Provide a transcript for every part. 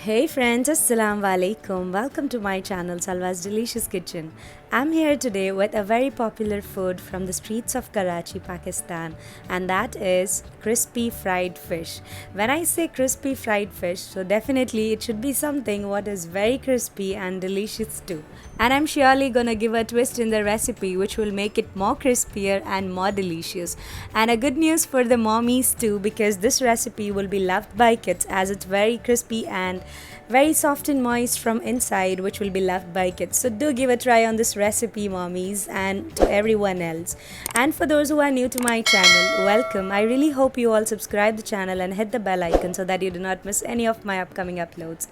Hey friends, Assalamu alaikum. Welcome to my channel Salwa's Delicious Kitchen. I'm here today with a very popular food from the streets of Karachi, Pakistan, and that is crispy fried fish. When I say crispy fried fish, so definitely it should be something what is very crispy and delicious too. And I'm surely gonna give a twist in the recipe which will make it more crispier and more delicious. And a good news for the mommies too, because this recipe will be loved by kids as it's very crispy and very soft and moist from inside, which will be loved by kids. So do give a try on this recipe, mommies, and to everyone else. And for those who are new to my channel, welcome. I really hope you all subscribe the channel and hit the bell icon so that you do not miss any of my upcoming uploads.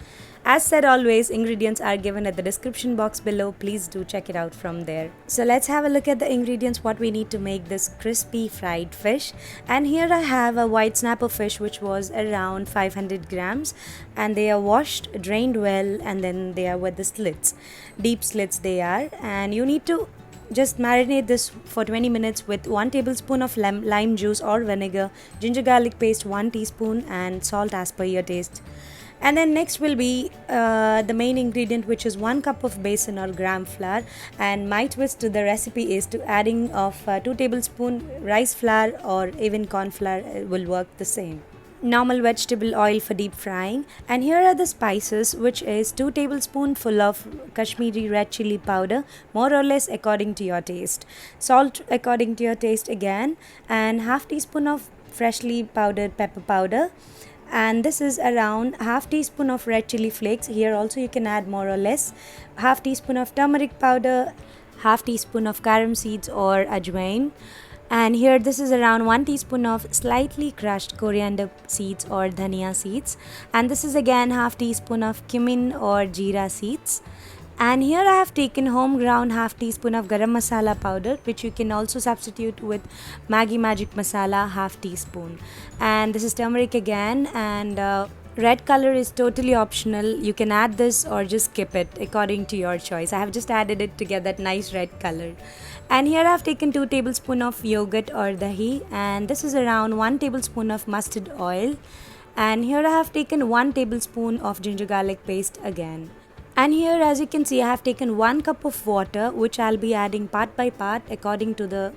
As said always, ingredients are given at the description box below. Please do check it out from there. So let's have a look at the ingredients what we need to make this crispy fried fish. And here I have a white snapper fish which was around 500 grams, and they are washed, drained well, and then they are with the slits. Deep slits they are, and you need to just marinate this for 20 minutes with 1 tablespoon of lime juice or vinegar, ginger garlic paste 1 teaspoon, and salt as per your taste. And then next will be the main ingredient, which is 1 cup of besan or gram flour, and my twist to the recipe is to adding of 2 tablespoon rice flour or even cornflour will work the same. Normal vegetable oil for deep frying, and here are the spices, which is 2 tablespoonful of Kashmiri Red chili powder, more or less according to your taste, salt according to your taste again, and half teaspoon of freshly powdered pepper powder, and this is around half teaspoon of red chili flakes. Here also you can add more or less half teaspoon of turmeric powder, half teaspoon of carom seeds or ajwain, and here this is around 1 teaspoon of slightly crushed coriander seeds or dhania seeds, and this is again half teaspoon of cumin or jeera seeds. And here I have taken home ground half teaspoon of garam masala powder, which you can also substitute with Maggi magic masala half teaspoon. And this is turmeric again, and red color is totally optional. You can add this or just skip it according to your choice. I have just added it to get that nice red color. And here I have taken 2 tablespoon of yogurt or dahi, and this is around 1 tablespoon of mustard oil. And here I have taken 1 tablespoon of ginger garlic paste again. And here, as you can see, I have taken 1 cup of water, which I'll be adding part by part according to the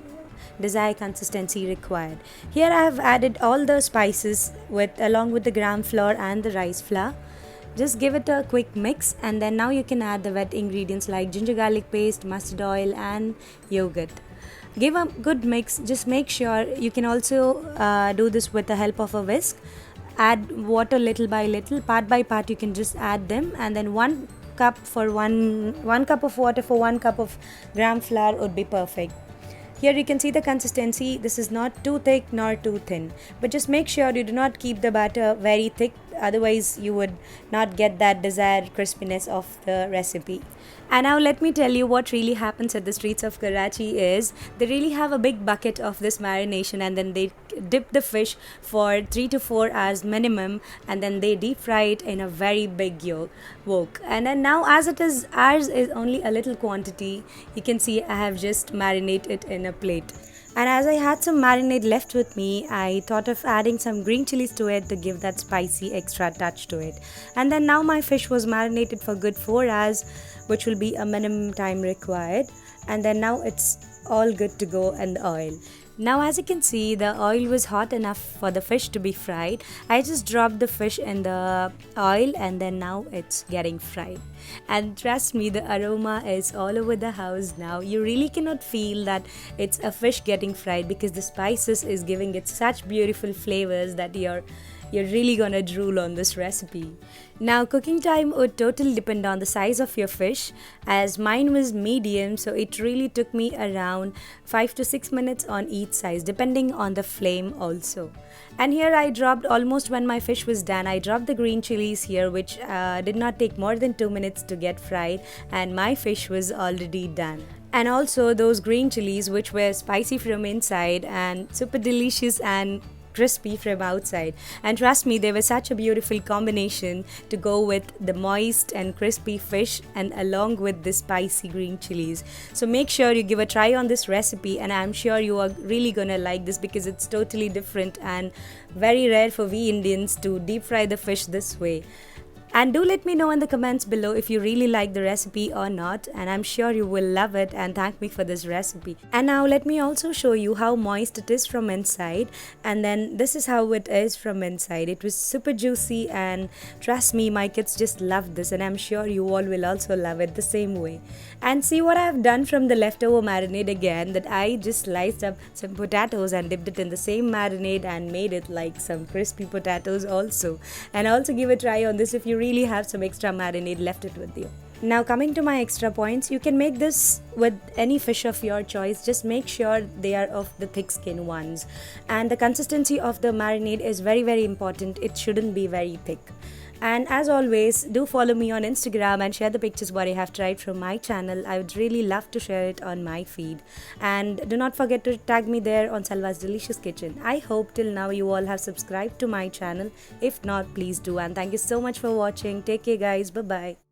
desired consistency required. Here I have added all the spices along with the gram flour and the rice flour. Just give it a quick mix, and then now you can add the wet ingredients like ginger garlic paste, mustard oil, and yogurt. Give a good mix. Just make sure you can also do this with the help of a whisk. Add water little by little, part by part. You can just add them, and then one cup of water for 1 cup of gram flour would be perfect. Here you can see the consistency. This is not too thick nor too thin, but just make sure you do not keep the batter very thick, otherwise you would not get that desired crispiness of the recipe. And now let me tell you what really happens at the streets of Karachi is they really have a big bucket of this marination, and then they dip the fish for 3 to 4 hours minimum, and then they deep fry it in a very big wok. And then now, as it is, ours is only a little quantity, you can see I have just marinated it in a plate. And as I had some marinade left with me, I thought of adding some green chilies to it to give that spicy extra touch to it. And then now my fish was marinated for good 4 hours, which will be a minimum time required. And then now it's all good to go in the oil. Now, as you can see, the oil was hot enough for the fish to be fried. I just dropped the fish in the oil, and then now it's getting fried. And trust me, the aroma is all over the house now. You really cannot feel that it's a fish getting fried because the spices is giving it such beautiful flavors that you're really gonna drool on this recipe. Now, cooking time would totally depend on the size of your fish, as mine was medium, so it really took me around 5 to 6 minutes on each size, depending on the flame also. And here I dropped, almost when my fish was done, I dropped the green chilies here, which did not take more than 2 minutes to get fried, and my fish was already done. And also those green chilies, which were spicy from inside and super delicious and crispy from outside. And trust me, they were such a beautiful combination to go with the moist and crispy fish and along with the spicy green chilies. So make sure you give a try on this recipe, and I'm sure you are really gonna like this because it's totally different and very rare for we Indians to deep fry the fish this way. And do let me know in the comments below if you really like the recipe or not, and I'm sure you will love it and thank me for this recipe. And now let me also show you how moist it is from inside, and then this is how it is from inside. It was super juicy, and trust me, my kids just loved this, and I'm sure you all will also love it the same way. And see what I've done from the leftover marinade again, that I just sliced up some potatoes and dipped it in the same marinade and made it like some crispy potatoes also. And also give a try on this if you really have some extra marinade left it with you. Now coming to my extra points, you can make this with any fish of your choice. Just make sure they are of the thick skin ones. And the consistency of the marinade is very important. It shouldn't be very thick. And as always, do follow me on Instagram and share the pictures what I have tried from my channel. I would really love to share it on my feed. And do not forget to tag me there on Salwa's Delicious Kitchen. I hope till now you all have subscribed to my channel. If not, please do. And thank you so much for watching. Take care guys. Bye bye.